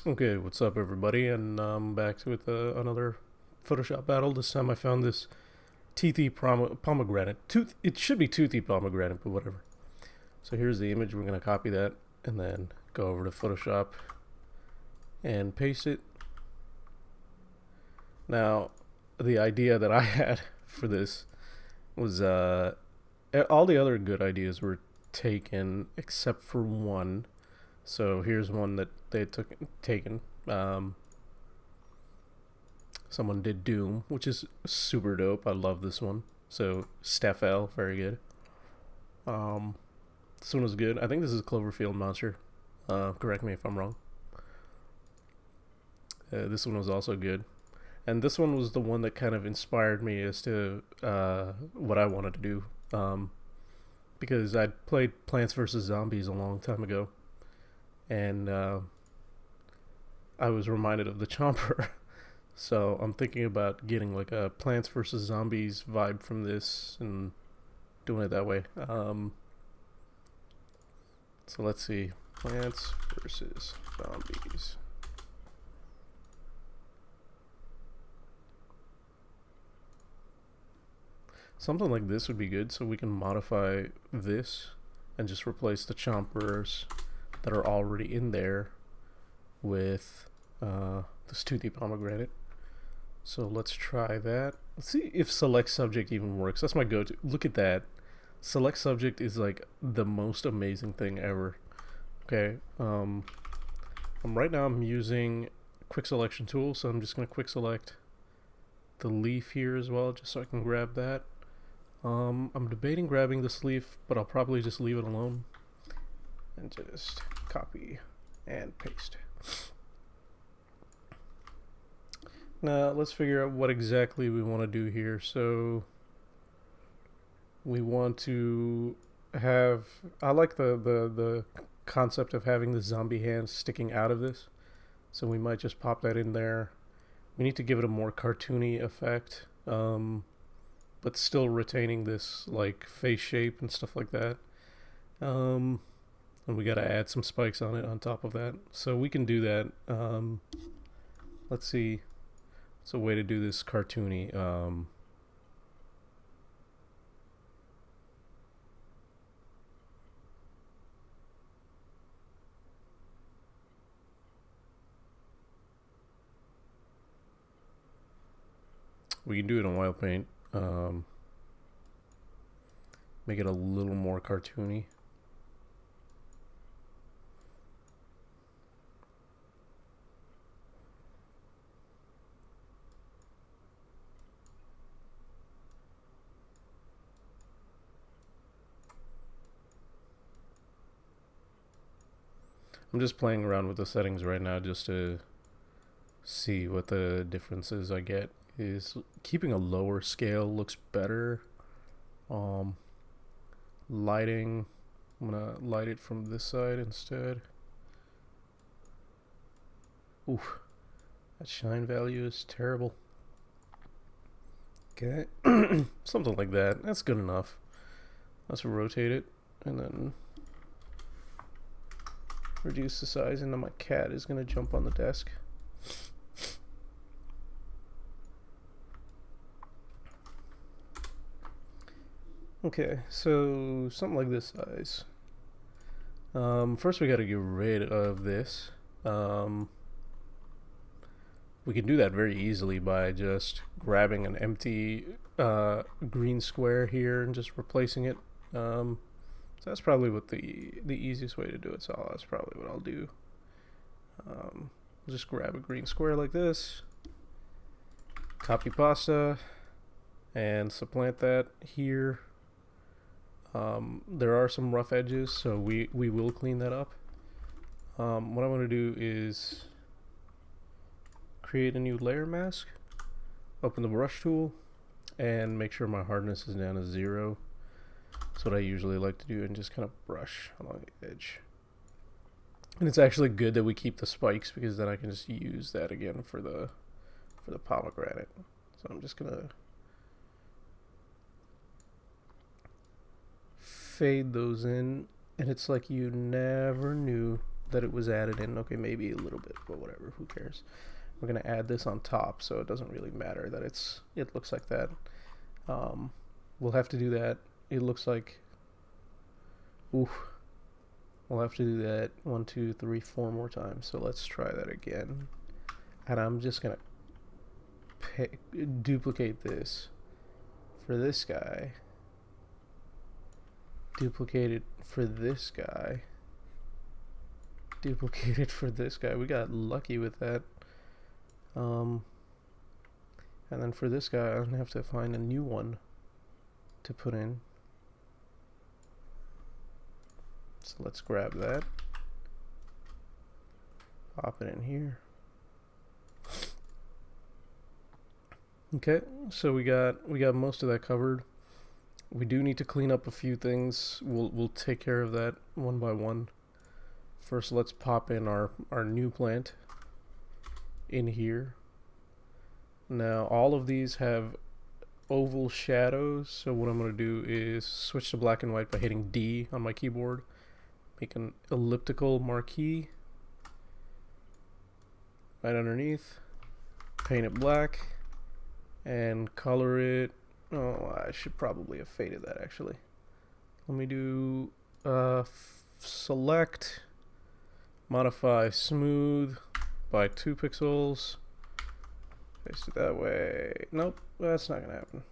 Okay, what's up, everybody? And I'm back with another Photoshop battle. This time I found this Toothy pomegranate. It should be Toothy pomegranate, but whatever. So here's the image. We're going to copy that and then go over to Photoshop and paste it. Now, the idea that I had for this was all the other good ideas were taken except for one. So here's one that they taken. Someone did Doom, which is super dope. I love this one. So Steffel, very good. Um, this one was good. I think this is Cloverfield Monster. Correct me if I'm wrong. This one was also good, and this one was the one that kind of inspired me as to what I wanted to do. Because I'd played Plants vs Zombies a long time ago, and I was reminded of the chomper. So I'm thinking about getting like a Plants vs Zombies vibe from this and doing it that way. So let's see, Plants versus Zombies. Something like this would be good, so we can modify this and just replace the chompers that are already in there with this Toothy pomegranate. So let's try that. Let's see if select subject even works. That's my go-to. Look at that. Select subject is like the most amazing thing ever. Okay. Right now I'm using quick selection tool, so I'm just gonna quick select the leaf here as well, just so I can grab that. I'm debating grabbing this leaf, but I'll probably just leave it alone and just copy and paste. Now let's figure out what exactly we want to do here. So we want to have, I like the concept of having the zombie hands sticking out of this, so we might just pop that in there. We need to give it a more cartoony effect, but still retaining this like face shape and stuff like that. And we got to add some spikes on it on top of that, so we can do that. Let's see. It's a way to do this cartoony. We can do it in oil paint. Make it a little more cartoony. I'm just playing around with the settings right now just to see what the differences I get. Is keeping a lower scale looks better. Um, Lighting, I'm gonna light it from this side instead. Oof, that shine value is terrible. Okay, something like that. That's good enough. Let's rotate it and then reduce the size, and then my cat is gonna jump on the desk. Okay, so something like this size. First we gotta get rid of this. We can do that very easily by just grabbing an empty green square here and just replacing it. So that's probably what the easiest way to do it. So that's probably what I'll do. Just grab a green square like this, copy pasta, and supplant that here. There are some rough edges, so we will clean that up. What I want to do is create a new layer mask, open the brush tool, and make sure my hardness is down to 0. That's what I usually like to do, and just kind of brush along the edge. And it's actually good that we keep the spikes, because then I can just use that again for the pomegranate. So I'm just gonna fade those in, and it's like you never knew that it was added in. Okay, maybe a little bit, but whatever, who cares. We're gonna add this on top, so it doesn't really matter that it looks like that. We'll have to do that. It looks like, oof. We'll have to do that 1, 2, 3, 4 more times. So let's try that again. And I'm just gonna duplicate this for this guy. Duplicate it for this guy. Duplicate it for this guy. We got lucky with that. And then for this guy, I'm gonna have to find a new one to put in. So let's grab that. Pop it in here. Okay, so we got most of that covered. We do need to clean up a few things. We'll take care of that one by one. First, let's pop in our new plant in here. Now, all of these have oval shadows, so what I'm going to do is switch to black and white by hitting D on my keyboard. Make an elliptical marquee right underneath. Paint it black and color it. Oh, I should probably have faded that actually. Let me do select, modify smooth by 2 pixels. Paste it that way. Nope, that's not gonna happen.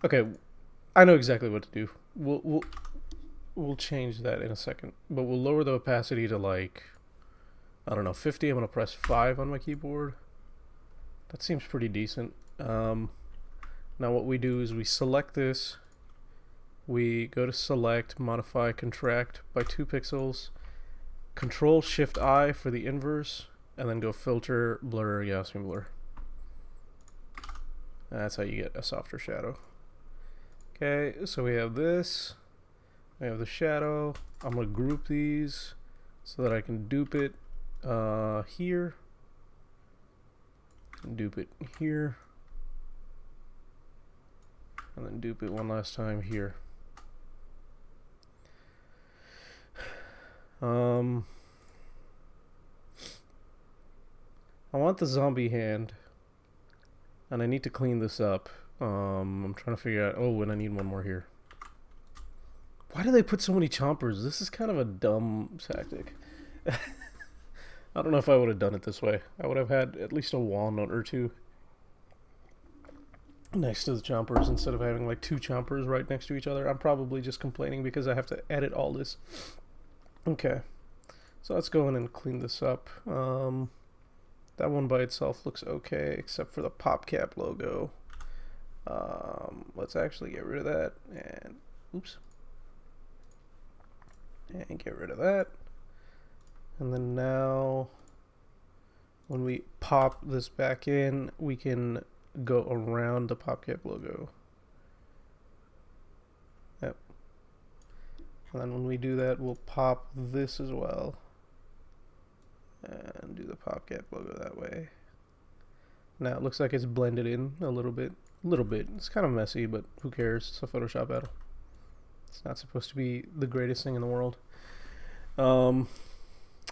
Okay, I know exactly what to do. We'll change that in a second, but we'll lower the opacity to like, I don't know, 50. I'm gonna press 5 on my keyboard. That seems pretty decent. Now what we do is we select this, we go to select, modify, contract by 2 pixels, Control Shift I for the inverse, and then go filter, blur, Gaussian blur. That's how you get a softer shadow. Okay, so we have this, we have the shadow. I'm gonna group these so that I can dupe it here, and dupe it here, and then dupe it one last time here. I want the zombie hand, and I need to clean this up. I'm trying to figure out, oh, and I need one more here. Why do they put so many chompers? This is kind of a dumb tactic. I don't know if I would have done it this way. I would have had at least a walnut or two next to the chompers instead of having like 2 chompers right next to each other. I'm probably just complaining because I have to edit all this. Okay, so let's go in and clean this up. That one by itself looks okay, except for the PopCap logo. Let's actually get rid of that, and oops, and get rid of that. And then now, when we pop this back in, we can go around the PopCap logo. Yep. And then when we do that, we'll pop this as well. And do the PopCap logo that way. Now it looks like it's blended in a little bit. It's kind of messy, but who cares? It's a Photoshop battle. It's not supposed to be the greatest thing in the world.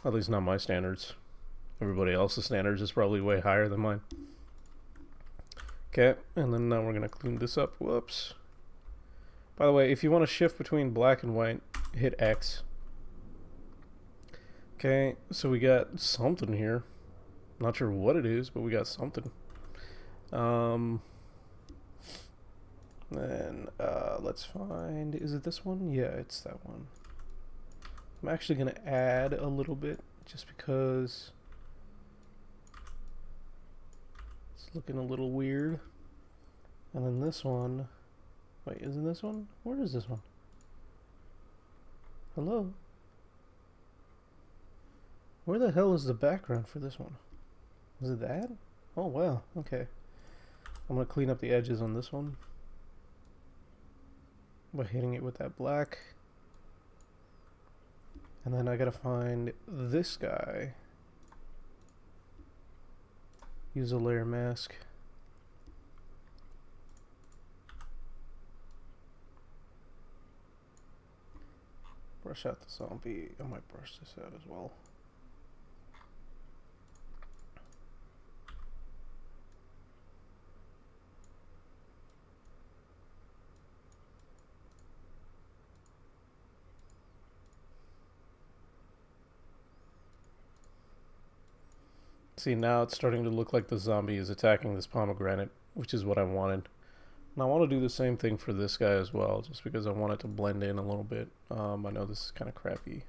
At least not my standards. Everybody else's standards is probably way higher than mine. Okay, and then now we're gonna clean this up. Whoops. By the way, if you want to shift between black and white, hit X. Okay, so we got something here. Not sure what it is, but we got something. Then let's find, is it this one? Yeah, it's that one. I'm actually gonna add a little bit just because it's looking a little weird. And then this one, wait, isn't this one? Where is this one? Hello? Where the hell is the background for this one? Is it that? Oh wow, okay. I'm gonna clean up the edges on this one by hitting it with that black. And then I gotta find this guy. Use a layer mask. brush out the zombie. I might brush this out as well. See, now it's starting to look like the zombie is attacking this pomegranate, which is what I wanted. And I want to do the same thing for this guy as well, just because I want it to blend in a little bit. I know this is kind of crappy.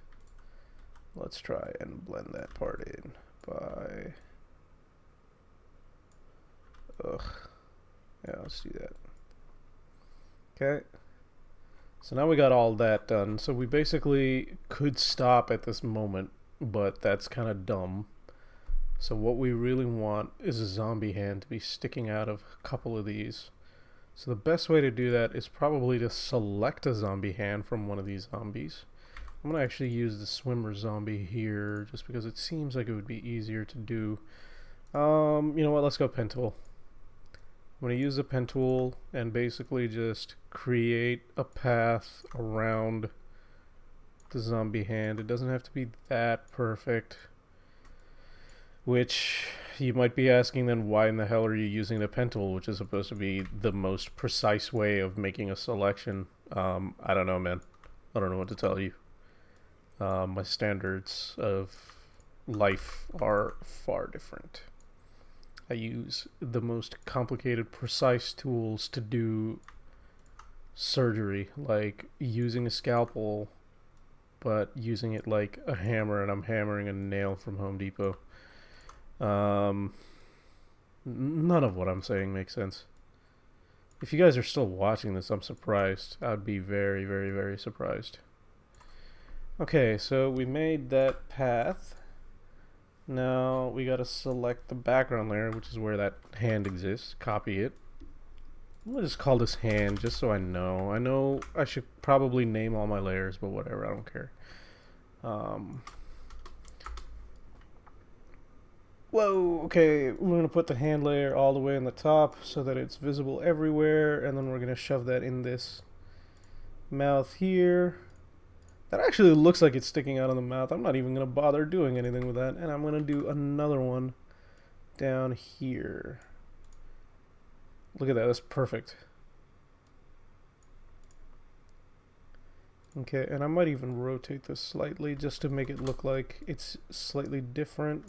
Let's try and blend that part in by... Ugh. Yeah, let's do that. Okay. So now we got all that done. So we basically could stop at this moment, but that's kind of dumb. So what we really want is a zombie hand to be sticking out of a couple of these. So the best way to do that is probably to select a zombie hand from one of these zombies. I'm going to actually use the swimmer zombie here just because it seems like it would be easier to do. You know what, let's go pen tool. I'm going to use the pen tool and basically just create a path around the zombie hand. It doesn't have to be that perfect. Which you might be asking then, why in the hell are you using the pen tool, which is supposed to be the most precise way of making a selection? I don't know, man. I don't know what to tell you. My standards of life are far different. I use the most complicated, precise tools to do surgery, like using a scalpel, but using it like a hammer, and I'm hammering a nail from Home Depot. None of what I'm saying makes sense. If you guys are still watching this, I'm surprised. I'd be very, very, very surprised. Okay, so we made that path. Now we gotta select the background layer, which is where that hand exists. Copy it. I'm gonna just call this hand just so I know. I know I should probably name all my layers, but whatever, I don't care. Whoa, okay, we're going to put the hand layer all the way on the top so that it's visible everywhere, and then we're going to shove that in this mouth here. That actually looks like it's sticking out of the mouth. I'm not even going to bother doing anything with that, and I'm going to do another one down here. Look at that, that's perfect. Okay, and I might even rotate this slightly just to make it look like it's slightly different.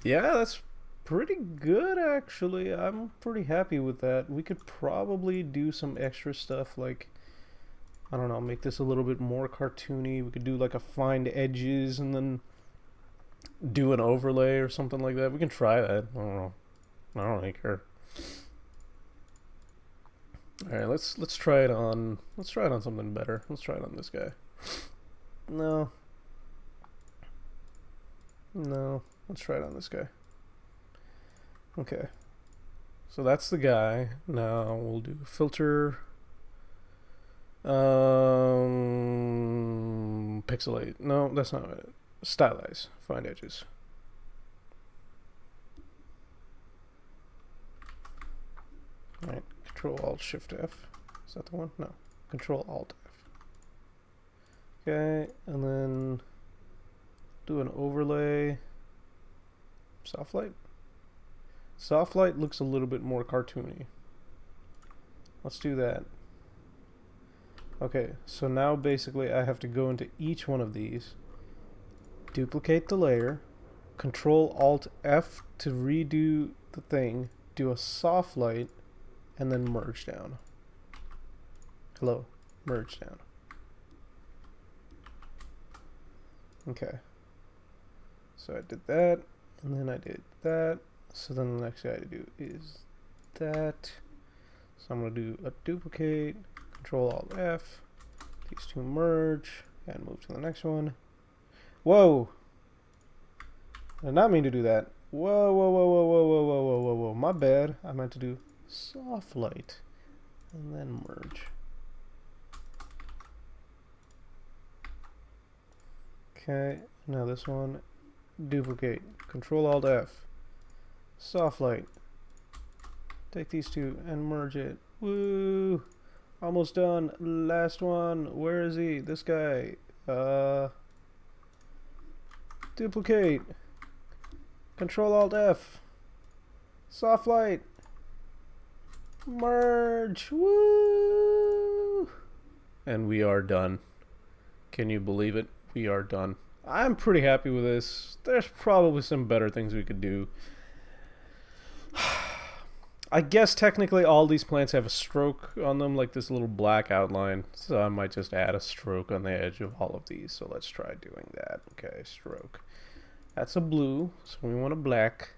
Yeah, that's pretty good actually. I'm pretty happy with that. We could probably do some extra stuff like, I don't know, make this a little bit more cartoony. We could do like a find edges and then do an overlay or something like that. We can try that. I don't know. I don't really care. Alright, let's try it on something better. Let's try it on this guy. No, let's try it on this guy. Okay, so that's the guy. Now we'll do filter, pixelate. No, that's not it. Stylize, find edges. All right, Control Alt Shift F. Is that the one? No, Control Alt F. Okay, and then do an overlay. Soft light. Soft light looks a little bit more cartoony. Let's do that. Okay, so now basically I have to go into each one of these, duplicate the layer, Control Alt F to redo the thing, do a soft light, and then merge down. Hello, merge down. Okay. So I did that, and then I did that. So then the next thing I do is that. So I'm going to do a duplicate, Control Alt F, these two merge, and move to the next one. Whoa! I did not mean to do that. Whoa, whoa, whoa, whoa, whoa, whoa, whoa, whoa, whoa, whoa. My bad. I meant to do soft light, and then merge. Okay, now this one, duplicate, Control Alt F, soft light, take these two and merge it. Woo! Almost done. Last one. Where is he? This guy. Duplicate. Control Alt F. Soft light. Merge. Woo! And we are done. Can you believe it? We are done. I'm pretty happy with this. There's probably some better things we could do. I guess technically all these plants have a stroke on them, like this little black outline. So I might just add a stroke on the edge of all of these. So let's try doing that. Okay, stroke. That's a blue, so we want a black.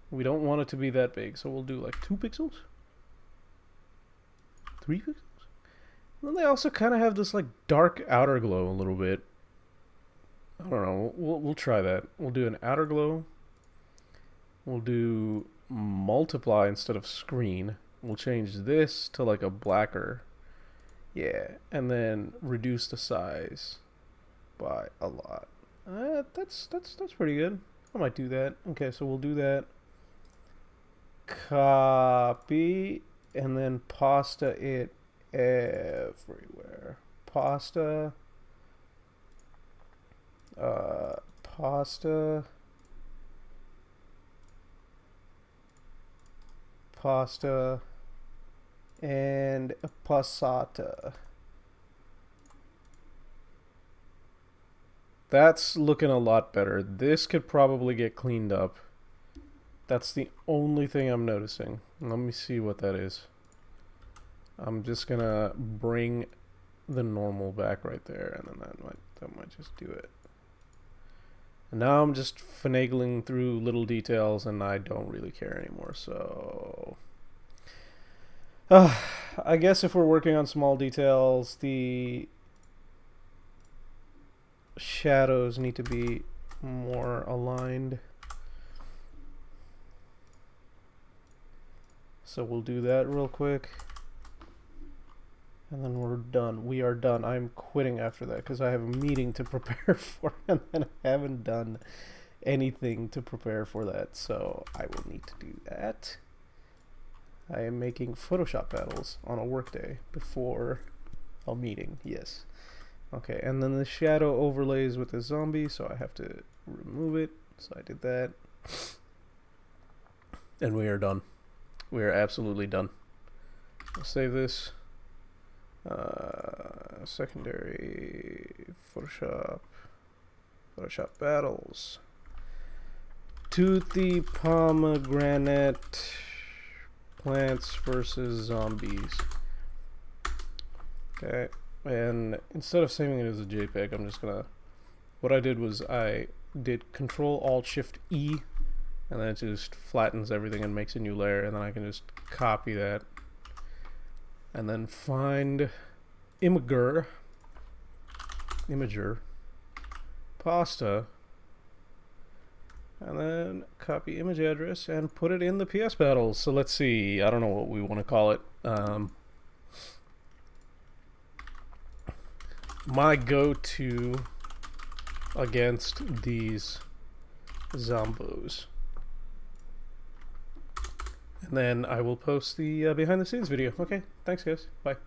We don't want it to be that big, so we'll do like 2 pixels? 3 pixels? And then they also kind of have this like dark outer glow a little bit. I don't know. We'll try that. We'll do an outer glow. We'll do multiply instead of screen. We'll change this to like a blacker. Yeah, and then reduce the size by a lot. That's pretty good. I might do that. Okay, so we'll do that. Copy and then pasta it everywhere. Pasta. Pasta. Pasta. And passata. That's looking a lot better. This could probably get cleaned up. That's the only thing I'm noticing. Let me see what that is. I'm just gonna bring the normal back right there, and then that might just do it. And now I'm just finagling through little details, and I don't really care anymore. So, I guess if we're working on small details, the shadows need to be more aligned. So we'll do that real quick. And then we're done. We are done. I'm quitting after that because I have a meeting to prepare for, and then I haven't done anything to prepare for that. So I will need to do that. I am making Photoshop battles on a workday before a meeting. Yes. Okay, and then the shadow overlays with the zombie, so I have to remove it. So I did that. And we are done. We are absolutely done. I'll save this. Secondary Photoshop battles. Toothy Pomegranate plants versus zombies. Okay, and instead of saving it as a JPEG, I'm just gonna. What I did was I did Control Alt Shift E, and then it just flattens everything and makes a new layer, and then I can just copy that. And then find Imager, pasta, and then copy image address and put it in the PS battles. So let's see, I don't know what we want to call it. My go-to against these zombos. And then I will post the behind the scenes video. Okay, thanks guys, bye.